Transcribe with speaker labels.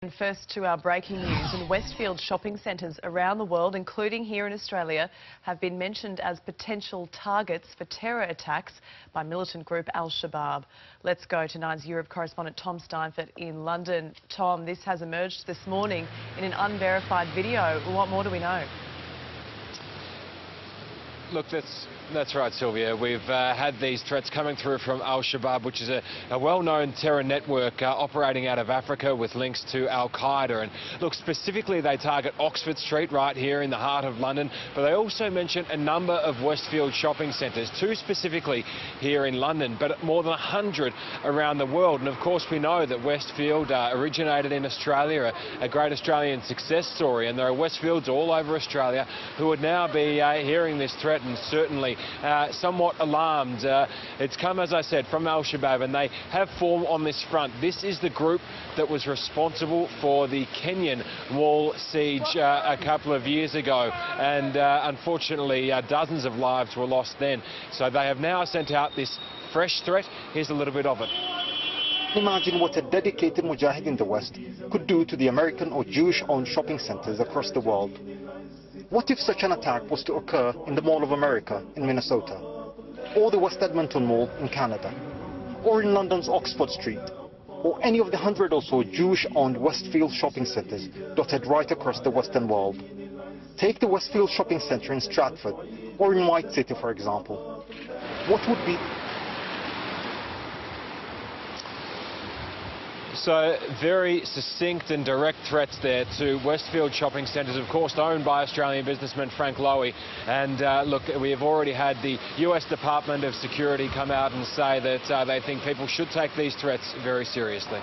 Speaker 1: And first to our breaking news, and Westfield shopping centres around the world, including here in Australia, have been mentioned as potential targets for terror attacks by militant group Al-Shabaab. Let's go to Nine's Europe correspondent Tom Steinfort in London. Tom, this has emerged this morning in an unverified video. What more do we know?
Speaker 2: Look, that's right, Sylvia. We've had these threats coming through from Al-Shabaab, which is a well-known terror network operating out of Africa with links to Al-Qaeda. And look, specifically they target Oxford Street right here in the heart of London, but they also mention a number of Westfield shopping centres, 2 specifically here in London, but more than 100 around the world. And of course we know that Westfield originated in Australia, a great Australian success story, and there are Westfields all over Australia who would now be hearing this threat and certainly somewhat alarmed. It's come, as I said, from Al-Shabaab, and they have formed on this front. This is the group that was responsible for the Kenyan wall siege a couple of years ago, and unfortunately dozens of lives were lost then. So they have now sent out this fresh threat. Here's a little bit of it.
Speaker 3: Imagine what a dedicated mujahid in the West could do to the American or Jewish-owned shopping centres across the world. What if such an attack was to occur in the Mall of America in Minnesota, or the West Edmonton Mall in Canada, or in London's Oxford Street, or any of the 100 or so Jewish-owned Westfield shopping centres dotted right across the Western world? Take the Westfield shopping centre in Stratford, or in White City, for example. What would be...
Speaker 2: So very succinct and direct threats there to Westfield shopping centres, of course owned by Australian businessman Frank Lowy. And look, we have already had the US Department of Security come out and say that they think people should take these threats very seriously.